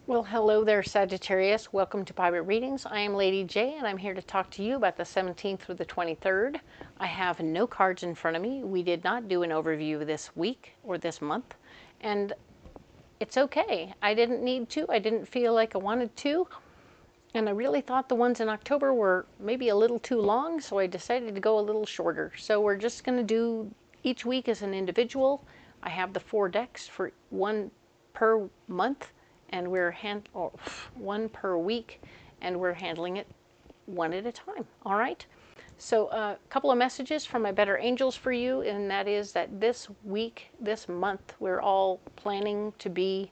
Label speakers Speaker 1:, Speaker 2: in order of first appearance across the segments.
Speaker 1: Well, hello there, Sagittarius. Welcome to Private Readings. I am Lady J, and I'm here to talk to you about the 17th through the 23rd. I have no cards in front of me. We did not do an overview this week or this month, and it's okay. I didn't need to. I didn't feel like I wanted to, and I really thought the ones in October were maybe a little too long, so I decided to go a little shorter. So we're just going to do each week as an individual. I have the 4 decks for one per month, and we're one per week, and we're handling it one at a time. All right. So a couple of messages from my better angels for you, and that is that this week, this month, we're all planning to be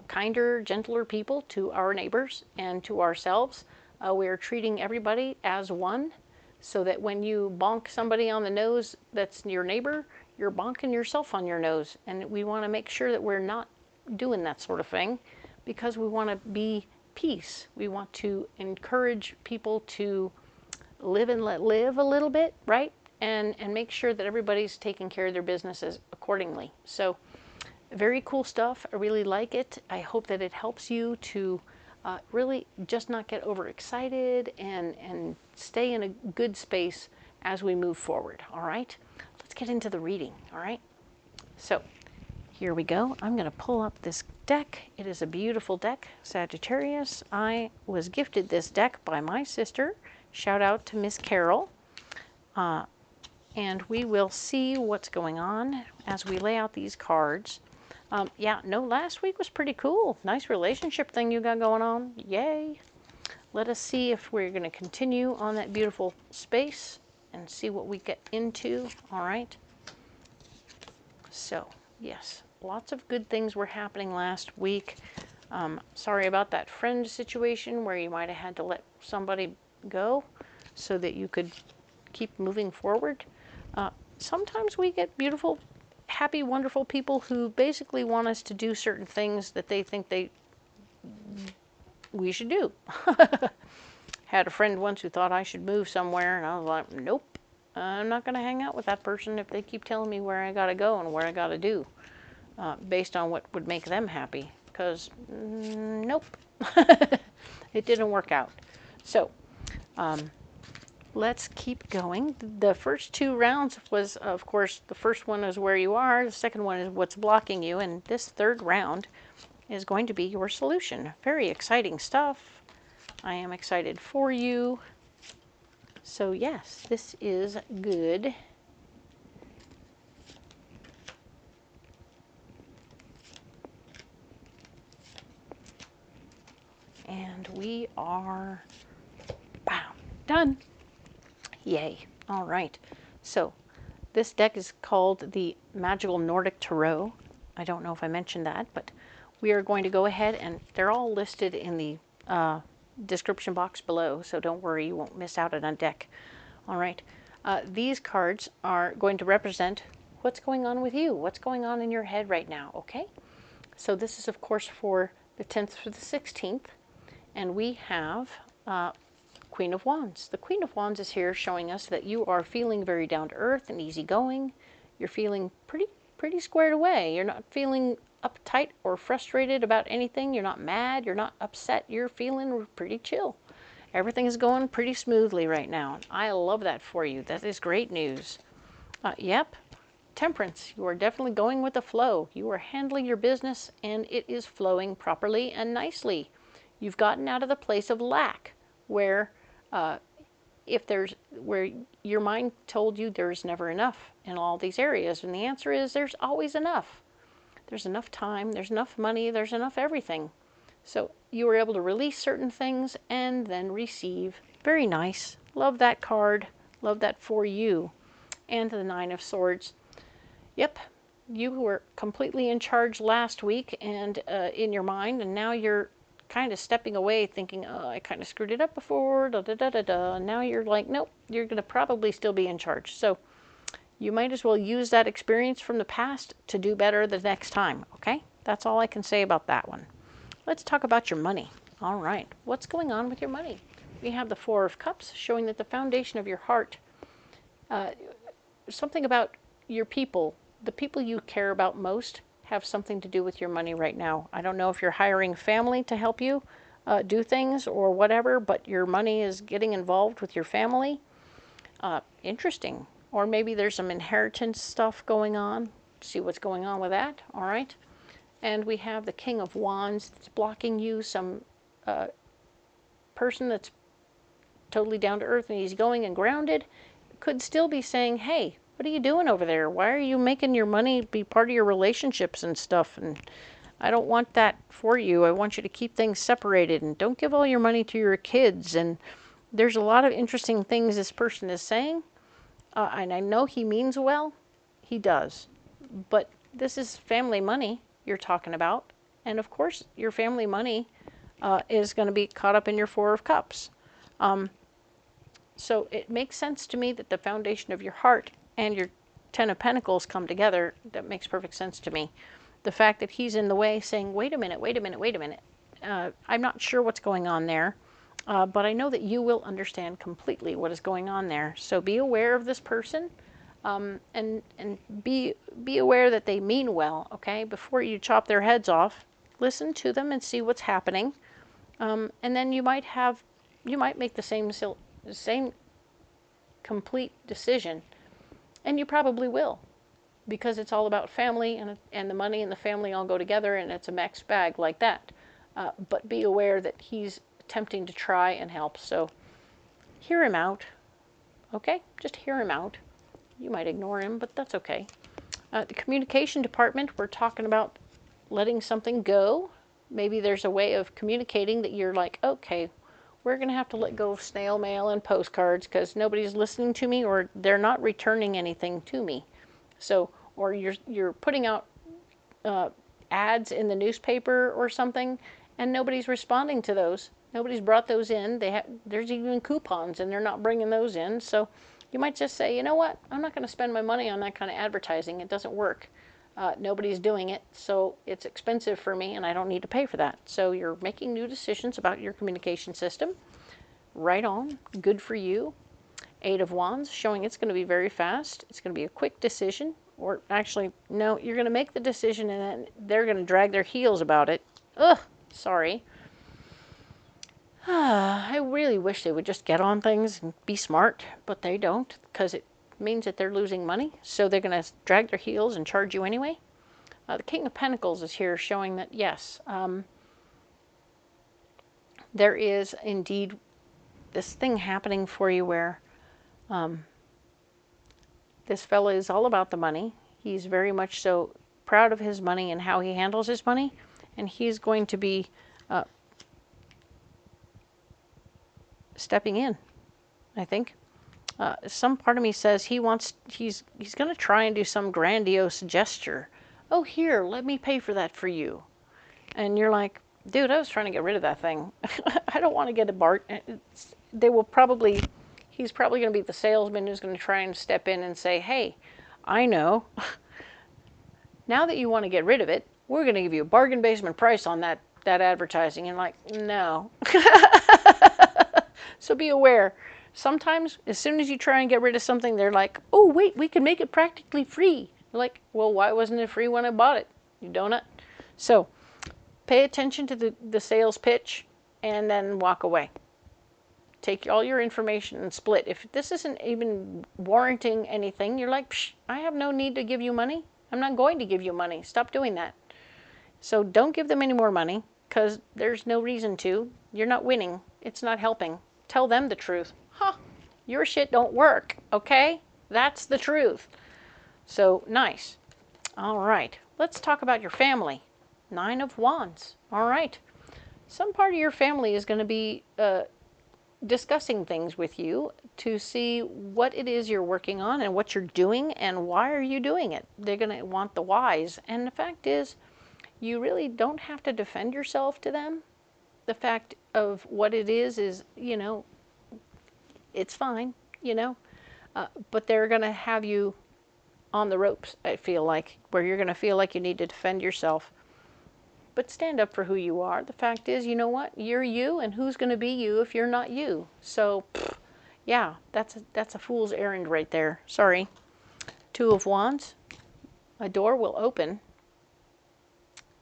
Speaker 1: kinder, gentler people to our neighbors and to ourselves. We are treating everybody as one, so that when you bonk somebody on the nose that's your neighbor, you're bonking yourself on your nose. And we want to make sure that we're not doing that sort of thing, because we want to be peace. We want to encourage people to live and let live a little bit, right? And make sure that everybody's taking care of their businesses accordingly. So very cool stuff. I really like it. I hope that it helps you to really just not get overexcited and stay in a good space as we move forward. All right, let's get into the reading. All right, so here we go. I'm going to pull up this deck. It is a beautiful deck, Sagittarius. I was gifted this deck by my sister. Shout out to Miss Carol. And we will see what's going on as we lay out these cards. Yeah, no, last week was pretty cool. Nice relationship thing you got going on. Yay. Let us see if we're going to continue on that beautiful space and see what we get into. All right. So, yes, lots of good things were happening last week. Sorry about that friend situation where you might have had to let somebody go so that you could keep moving forward. Sometimes we get beautiful, happy, wonderful people who basically want us to do certain things that they think we should do. Had a friend once who thought I should move somewhere, and I was like, nope, I'm not going to hang out with that person if they keep telling me where I got to go and what I got to do, based on what would make them happy, because nope, it didn't work out. So let's keep going. The first 2 rounds was, of course, the first one is where you are, the second one is what's blocking you, and this 3rd round is going to be your solution. Very exciting stuff. I am excited for you. So yes, this is good. And we are, bam, done. Yay. All right. So this deck is called the Magical Nordic Tarot. I don't know if I mentioned that, but we are going to go ahead, and they're all listed in the description box below, so don't worry, you won't miss out on a deck. All right. These cards are going to represent what's going on with you, what's going on in your head right now, okay? So this is, of course, for the 10th through the 16th, and we have Queen of Wands. The Queen of Wands is here showing us that you are feeling very down to earth and easygoing. You're feeling pretty squared away. You're not feeling uptight or frustrated about anything. You're not mad. You're not upset. You're feeling pretty chill. Everything is going pretty smoothly right now. I love that for you. That is great news. Yep. Temperance. You are definitely going with the flow. You are handling your business, and it is flowing properly and nicely. You've gotten out of the place of lack, where where your mind told you there's never enough in all these areas, and the answer is there's always enough. There's enough time, there's enough money, there's enough everything. So you were able to release certain things and then receive. Very nice. Love that card. Love that for you. And the 9 of Swords. Yep, you were completely in charge last week and in your mind, and now you're kind of stepping away thinking, oh, I kind of screwed it up before, da da da da da. Now you're like, nope, you're going to probably still be in charge. So you might as well use that experience from the past to do better the next time, okay? That's all I can say about that one. Let's talk about your money. All right, what's going on with your money? We have the 4 of Cups showing that the foundation of your heart, something about your people, the people you care about most, have something to do with your money right now. I don't know if you're hiring family to help you do things or whatever, but your money is getting involved with your family. Interesting. Or maybe there's some inheritance stuff going on. See what's going on with that. All right. And we have the King of Wands that's blocking you, some person that's totally down to earth and easygoing and grounded could still be saying, hey, what are you doing over there? Why are you making your money be part of your relationships and stuff? And I don't want that for you. I want you to keep things separated and don't give all your money to your kids. And there's a lot of interesting things this person is saying. And I know he means well. He does. But this is family money you're talking about. And of course, your family money is going to be caught up in your Four of Cups. So it makes sense to me that the foundation of your heart and your Ten of Pentacles come together. That makes perfect sense to me. The fact that he's in the way saying, wait a minute, wait a minute, wait a minute. I'm not sure what's going on there, but I know that you will understand completely what is going on there. So be aware of this person and be aware that they mean well, okay? Before you chop their heads off, listen to them and see what's happening. And then you might make the same complete decision, and you probably will, because it's all about family, and the money and the family all go together, and it's a mixed bag like that. But be aware that he's attempting to try and help. So hear him out, okay? Just hear him out. You might ignore him, but that's okay. The communication department, we're talking about letting something go. Maybe there's a way of communicating that you're like, okay, we're going to have to let go of snail mail and postcards because nobody's listening to me, or they're not returning anything to me. So, or you're putting out ads in the newspaper or something, and nobody's responding to those. Nobody's brought those in. There's even coupons, and they're not bringing those in. So you might just say, you know what? I'm not going to spend my money on that kind of advertising. It doesn't work. Nobody's doing it, so it's expensive for me, and I don't need to pay for that. So you're making new decisions about your communication system. Right on. Good for you. Eight of Wands, showing it's going to be very fast. It's going to be a quick decision. Or actually, no, you're going to make the decision, and then they're going to drag their heels about it. Ugh, sorry. I really wish they would just get on things and be smart, but they don't, because it means that they're losing money, so they're going to drag their heels and charge you anyway. The King of Pentacles is here, showing that yes, there is indeed this thing happening for you where this fella is all about the money. He's very much so proud of his money and how he handles his money, and he's going to be stepping in, I think. Some part of me says he's going to try and do some grandiose gesture. Oh, here, let me pay for that for you. And you're like, dude, I was trying to get rid of that thing. I don't want to get a bar. He's probably going to be the salesman who's going to try and step in and say, hey, I know. Now that you want to get rid of it, we're going to give you a bargain basement price on that advertising. And like, no. So be aware. Sometimes, as soon as you try and get rid of something, they're like, oh, wait, we can make it practically free. You're like, well, why wasn't it free when I bought it, you donut? So pay attention to the sales pitch and then walk away. Take all your information and split. If this isn't even warranting anything, you're like, psh, I have no need to give you money. I'm not going to give you money. Stop doing that. So don't give them any more money, because there's no reason to. You're not winning. It's not helping. Tell them the truth. Huh, your shit don't work, okay? That's the truth. So, nice. All right, let's talk about your family. Nine of Wands. All right. Some part of your family is going to be discussing things with you to see what it is you're working on and what you're doing and why are you doing it. They're going to want the whys. And the fact is, you really don't have to defend yourself to them. The fact of what it is, you know, it's fine, you know, but they're going to have you on the ropes, I feel like, where you're going to feel like you need to defend yourself. But stand up for who you are. The fact is, you know what? You're you, and who's going to be you if you're not you? So, yeah, that's a fool's errand right there. Sorry. Two of Wands. A door will open.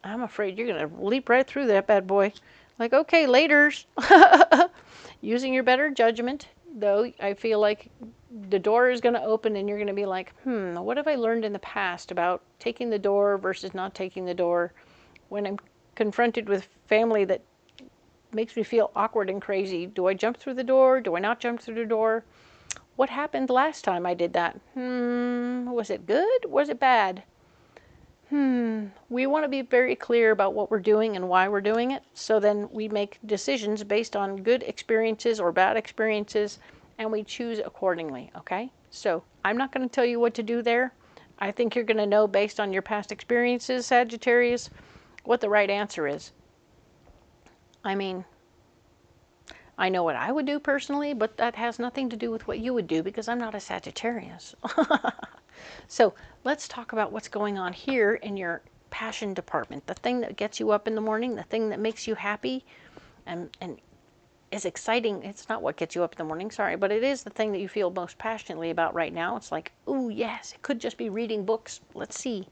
Speaker 1: I'm afraid you're going to leap right through that bad boy. Like, okay, laters. Using your better judgment, though, I feel like the door is going to open and you're going to be like, what have I learned in the past about taking the door versus not taking the door? When I'm confronted with family that makes me feel awkward and crazy, do I jump through the door? Do I not jump through the door? What happened last time I did that? Was it good? Was it bad? We want to be very clear about what we're doing and why we're doing it, so then we make decisions based on good experiences or bad experiences, and we choose accordingly, okay? So I'm not going to tell you what to do there. I think you're going to know based on your past experiences, Sagittarius, what the right answer is. I mean, I know what I would do personally, but that has nothing to do with what you would do because I'm not a Sagittarius. So let's talk about what's going on here in your passion department, the thing that gets you up in the morning, the thing that makes you happy and is exciting. It's not what gets you up in the morning, sorry, but it is the thing that you feel most passionately about right now. It's like, oh yes, it could just be reading books. Let's see.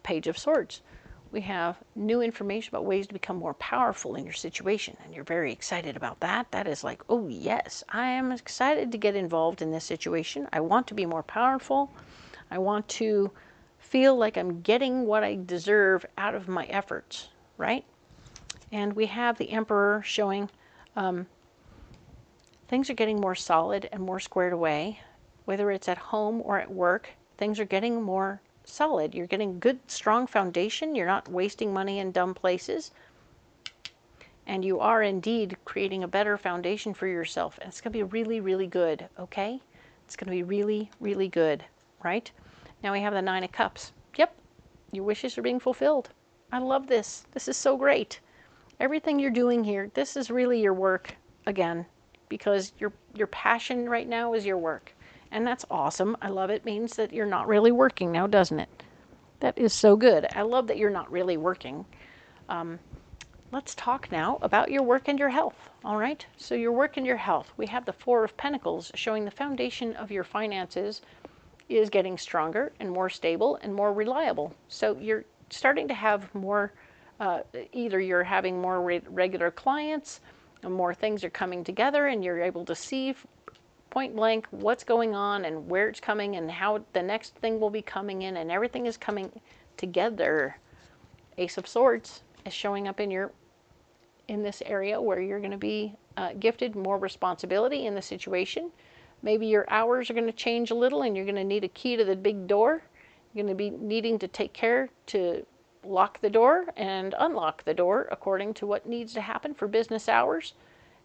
Speaker 1: Page of Swords. We have new information about ways to become more powerful in your situation, and you're very excited about that. That is like, oh yes, I am excited to get involved in this situation. I want to be more powerful. I want to feel like I'm getting what I deserve out of my efforts, right? And we have the Emperor showing things are getting more solid and more squared away. Whether it's at home or at work, things are getting more solid. You're getting good, strong foundation. You're not wasting money in dumb places. And you are indeed creating a better foundation for yourself. And it's going to be really, really good, okay? It's going to be really, really good, right? Now we have the Nine of Cups. Yep, your wishes are being fulfilled. I love this. This is so great. Everything you're doing here, this is really your work again, because your passion right now is your work. And that's awesome. I love it. It means that you're not really working now, doesn't it? That is so good. I love that you're not really working. Let's talk now about your work and your health. All right. So your work and your health. We have the Four of Pentacles showing the foundation of your finances is getting stronger and more stable and more reliable. So you're starting to have more, either you're having more regular clients, and more things are coming together, and you're able to see point blank what's going on and where it's coming and how the next thing will be coming in, and everything is coming together. Ace of Swords is showing up in this area where you're going to be gifted more responsibility in the situation. Maybe your hours are going to change a little and you're going to need a key to the big door. You're going to be needing to take care to lock the door and unlock the door according to what needs to happen for business hours,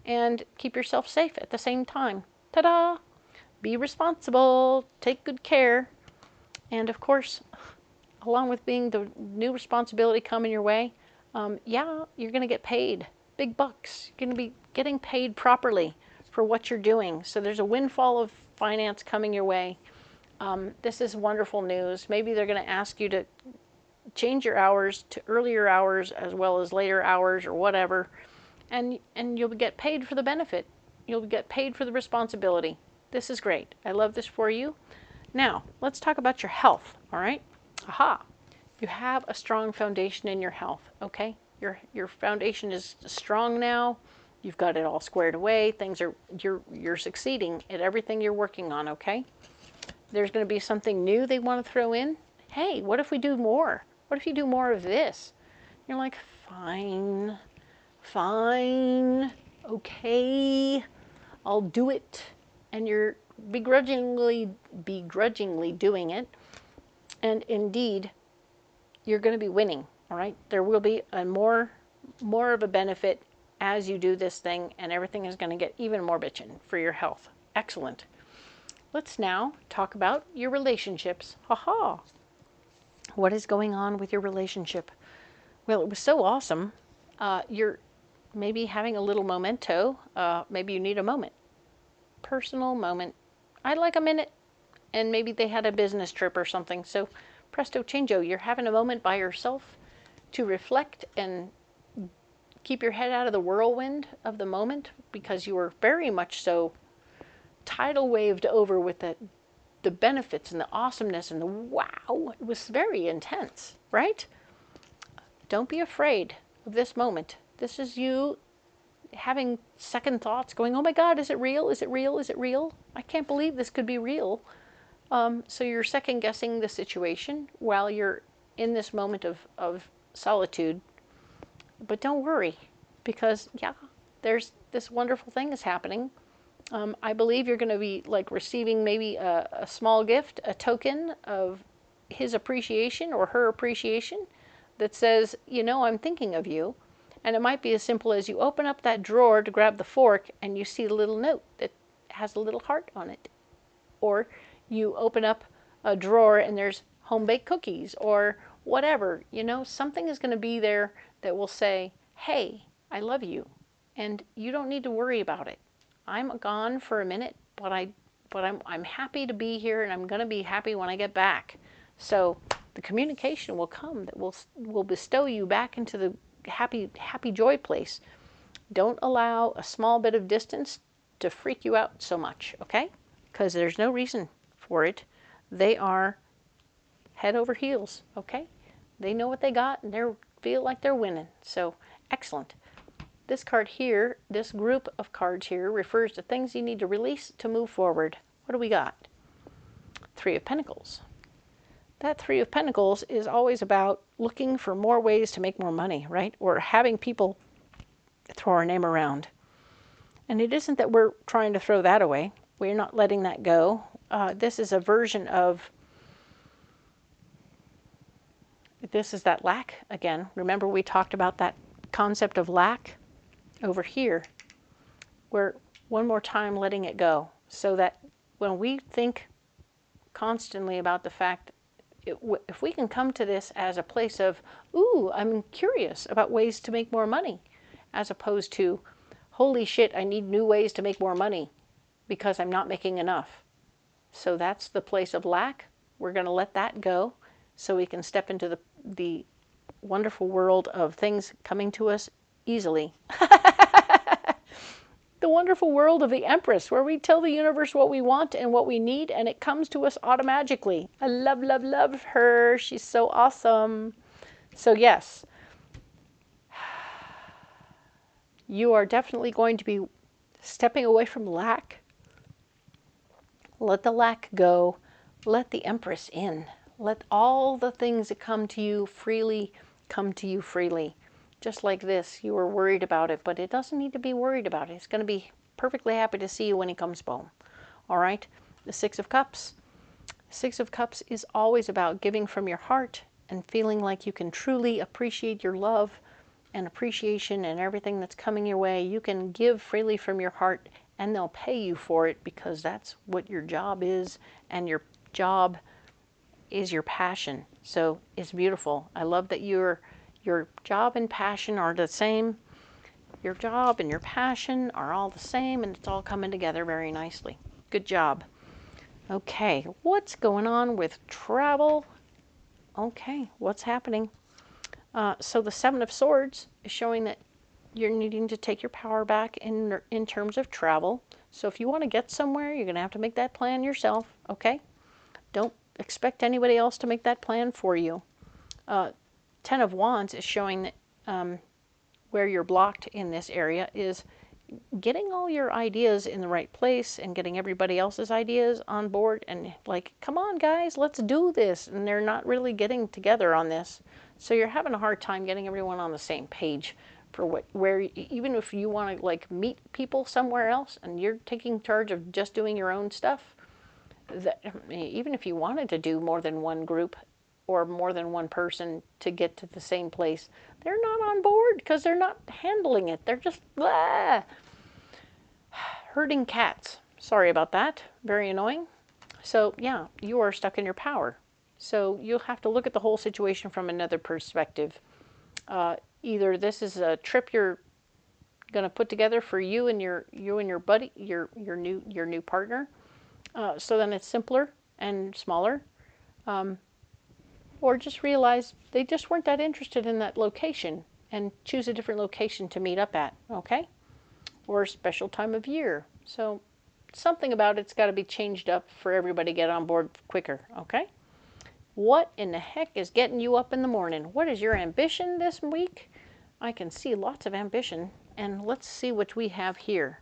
Speaker 1: and keep yourself safe at the same time. Ta-da! Be responsible, take good care, and of course, along with being the new responsibility coming your way, yeah, you're going to get paid big bucks. You're going to be getting paid properly for what you're doing. So there's a windfall of finance coming your way. This is wonderful news. Maybe they're going to ask you to change your hours to earlier hours as well as later hours or whatever, and you'll get paid for the benefit. You'll get paid for the responsibility. This is great. I love this for you. Now, let's talk about your health, all right? Aha. You have a strong foundation in your health, okay? Your foundation is strong now. You've got it all squared away. Things are, you're succeeding at everything you're working on, okay? There's going to be something new they want to throw in. Hey, what if we do more? What if you do more of this? You're like, fine, okay, I'll do it. And you're begrudgingly doing it. And indeed, you're going to be winning, all right? There will be a more of a benefit as you do this thing, and everything is going to get even more bitchin' for your health. Excellent. Let's now talk about your relationships. Ha-ha. What is going on with your relationship? Well, it was so awesome. You're maybe having a little memento. Maybe you need a moment. Personal moment. I'd like a minute. And maybe they had a business trip or something. So presto changeo, you're having a moment by yourself to reflect and keep your head out of the whirlwind of the moment, because you were very much so tidal waved over with the benefits and the awesomeness and the wow. It was very intense, right? don't be afraid of this moment. This is you having second thoughts, going, oh my God, is it real? Is it real? Is it real? I can't believe this could be real. So you're second guessing the situation while you're in this moment of solitude. But don't worry, because yeah, there's this wonderful thing is happening. I believe you're going to be like receiving maybe a small gift, a token of his appreciation or her appreciation that says, you know, I'm thinking of you. And it might be as simple as you open up that drawer to grab the fork and you see a little note that has a little heart on it. Or you open up a drawer and there's home-baked cookies or whatever. You know, something is going to be there that will say, hey, I love you. And you don't need to worry about it. I'm gone for a minute, but I'm happy to be here, and I'm going to be happy when I get back. So the communication will come that will bestow you back into the happy joy place. Don't allow a small bit of distance to freak you out so much, okay? Because there's no reason for it. They are head over heels, okay? They know what they got, and they feel like they're winning. So excellent. This card here, this group of cards here, refers to things you need to release to move forward. What do we got? Three of Pentacles. That Three of Pentacles is always about looking for more ways to make more money, right? Or having people throw our name around. And it isn't that we're trying to throw that away. We're not letting that go. This is a version of, this is that lack again. Remember we talked about that concept of lack over here. We're one more time letting it go, so that when we think constantly about the fact, if we can come to this as a place of, ooh, I'm curious about ways to make more money, as opposed to, holy shit, I need new ways to make more money because I'm not making enough. So that's the place of lack. We're going to let that go so we can step into the wonderful world of things coming to us easily. The wonderful world of the Empress, where we tell the universe what we want and what we need, and it comes to us automatically. I love, love, love her. She's so awesome. So yes, you are definitely going to be stepping away from lack. Let the lack go. Let the Empress in. Let all the things that come to you freely come to you freely. Just like this, you were worried about it, but it doesn't need to be worried about it. It's going to be perfectly happy to see you when he comes home. All right? The Six of Cups. Six of Cups is always about giving from your heart and feeling like you can truly appreciate your love and appreciation and everything that's coming your way. You can give freely from your heart, and they'll pay you for it, because that's what your job is, and your job is your passion. So it's beautiful. I love that your job and passion are the same. Your job and your passion are all the same, and it's all coming together very nicely. Good job. Okay, what's going on with travel? Okay, what's happening? So the Seven of Swords is showing that you're needing to take your power back in terms of travel. So if you want to get somewhere, you're going to have to make that plan yourself, okay? Don't expect anybody else to make that plan for you. Ten of Wands is showing that where you're blocked in this area is getting all your ideas in the right place and getting everybody else's ideas on board, and like, come on guys, let's do this. And they're not really getting together on this. So you're having a hard time getting everyone on the same page for even if you want to like meet people somewhere else and you're taking charge of just doing your own stuff, even if you wanted to do more than one group or more than one person to get to the same place, they're not on board because they're not handling it. They're just herding cats. Sorry about that. Very annoying. So yeah, you are stuck in your power. So you'll have to look at the whole situation from another perspective. Either this is a trip you're going to put together for you and your buddy, your new partner. So then it's simpler and smaller. Or just realize they just weren't that interested in that location and choose a different location to meet up at, okay? Or a special time of year. So something about it's got to be changed up for everybody to get on board quicker, okay? What in the heck is getting you up in the morning? What is your ambition this week? I can see lots of ambition. And let's see what we have here.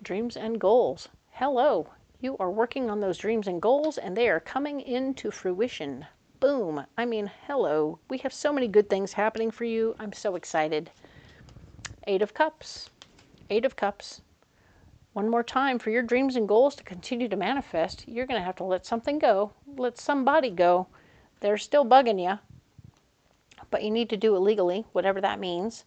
Speaker 1: Dreams and goals. Hello. You are working on those dreams and goals, and they are coming into fruition. Boom. I mean, hello. We have so many good things happening for you. I'm so excited. Eight of Cups. Eight of Cups. One more time, for your dreams and goals to continue to manifest, you're going to have to let something go. Let somebody go. They're still bugging you, but you need to do it legally, whatever that means.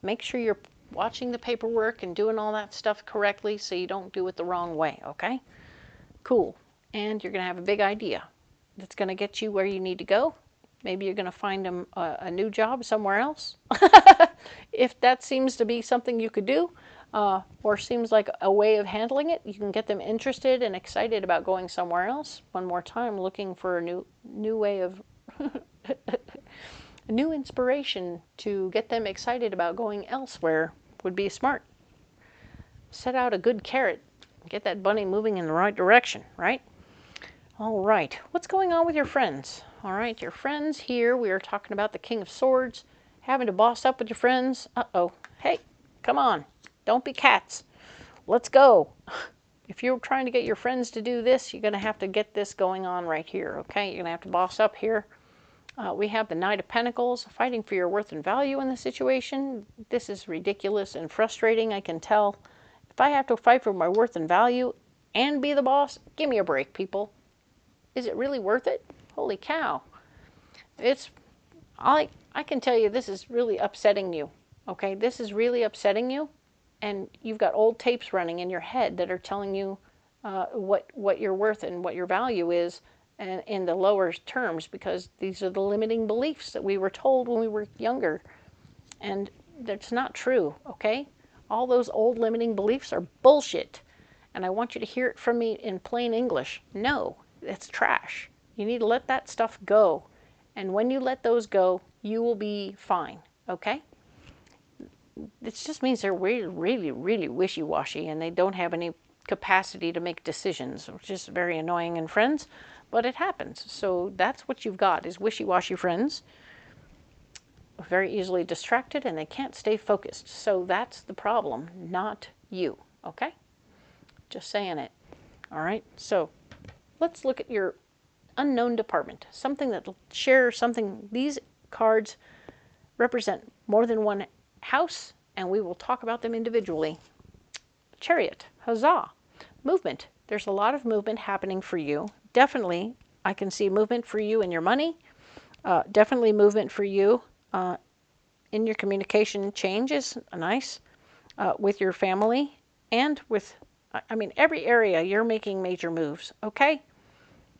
Speaker 1: Make sure you're watching the paperwork and doing all that stuff correctly so you don't do it the wrong way, okay? Cool. And you're going to have a big idea that's going to get you where you need to go. Maybe you're going to find them a new job somewhere else. If that seems to be something you could do, or seems like a way of handling it, you can get them interested and excited about going somewhere else. One more time, looking for a new way of, a new inspiration to get them excited about going elsewhere would be smart. Set out a good carrot. Get that bunny moving in the right direction, right? All right, what's going on with your friends? All right, your friends here, we are talking about the King of Swords, having to boss up with your friends. Uh-oh, hey, come on, don't be cats. Let's go. If you're trying to get your friends to do this, you're going to have to get this going on right here, okay? You're going to have to boss up here. We have the Knight of Pentacles, fighting for your worth and value in the situation. This is ridiculous and frustrating, I can tell. If I have to fight for my worth and value and be the boss, give me a break, people. Is it really worth it? Holy cow. I can tell you this is really upsetting you, okay? This is really upsetting you, and you've got old tapes running in your head that are telling you what your worth and what your value is, and in the lower terms, because these are the limiting beliefs that we were told when we were younger, and that's not true, okay? All those old limiting beliefs are bullshit, and I want you to hear it from me in plain English. No, it's trash. You need to let that stuff go, and when you let those go, you will be fine, okay? It just means they're really, really, really wishy-washy, and they don't have any capacity to make decisions, which is very annoying in friends, but it happens. So that's what you've got, is wishy-washy friends, very easily distracted, and they can't stay focused. So that's the problem, not you, okay? Just saying it. All right, so let's look at your unknown department, something that shares something. These cards represent more than one house, and we will talk about them individually. Chariot, huzzah. Movement. There's a lot of movement happening for you. Definitely, I can see movement for you in your money. Definitely movement for you in your communication changes, nice, with your family, and with, I mean, every area you're making major moves, okay?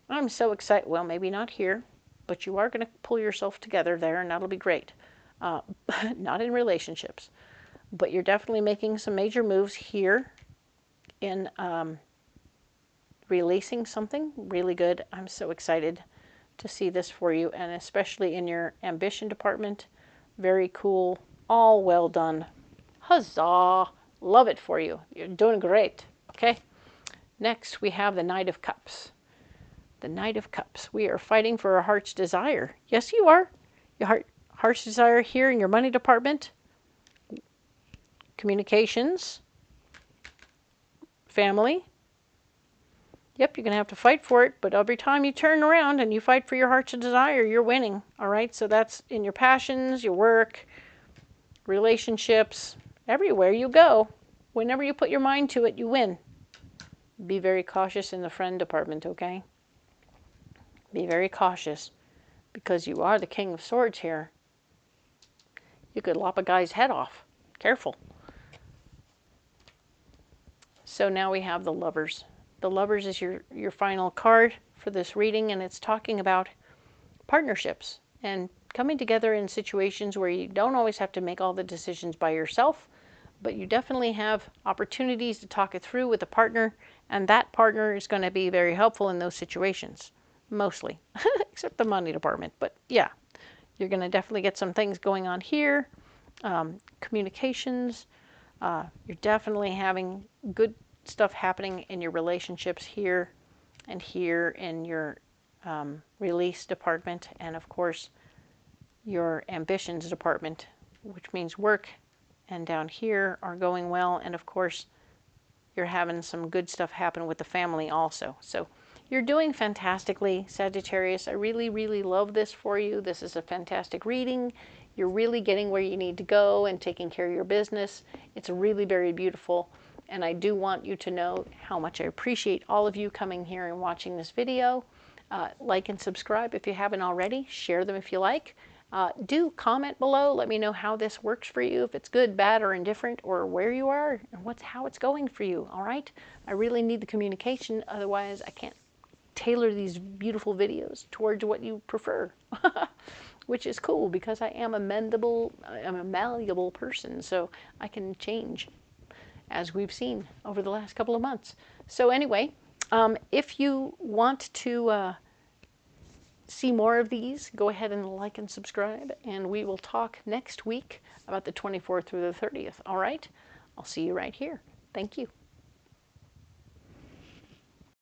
Speaker 1: I'm so excited. Well, maybe not here, but you are going to pull yourself together there, and that'll be great. Not in relationships, but you're definitely making some major moves here in releasing something really good. I'm so excited to see this for you, and especially in your ambition department. Very cool. All well done. Huzzah! Love it for you. You're doing great. Okay. Next, we have the Knight of Cups. The Knight of Cups. We are fighting for our heart's desire. Yes, you are. Your heart's desire here in your money department. Communications. Family. Yep, you're going to have to fight for it, but every time you turn around and you fight for your heart's desire, you're winning. All right, so that's in your passions, your work, relationships, everywhere you go. Whenever you put your mind to it, you win. Be very cautious in the friend department, okay? Be very cautious, because you are the King of Swords here. You could lop a guy's head off. Careful. So now we have the Lovers. The Lovers is your final card for this reading, and it's talking about partnerships and coming together in situations where you don't always have to make all the decisions by yourself, but you definitely have opportunities to talk it through with a partner, and that partner is going to be very helpful in those situations, mostly, except the money department. But yeah, you're going to definitely get some things going on here. Communications, you're definitely having good stuff happening in your relationships here and here in your release department, and of course your ambitions department, which means work, and down here are going well, and of course you're having some good stuff happen with the family also. So you're doing fantastically, Sagittarius. I really, really love this for you. This is a fantastic reading. You're really getting where you need to go and taking care of your business. It's really very beautiful. And I do want you to know how much I appreciate all of you coming here and watching this video. Like and subscribe if you haven't already. Share them if you like. Do comment below. Let me know how this works for you, if it's good, bad, or indifferent, or where you are and how it's going for you. All right? I really need the communication. Otherwise, I can't tailor these beautiful videos towards what you prefer, which is cool because I am I'm a malleable person, so I can change, as we've seen over the last couple of months. So anyway, if you want to see more of these, go ahead and like and subscribe, and we will talk next week about the 24th through the 30th. All right? I'll see you right here. Thank you.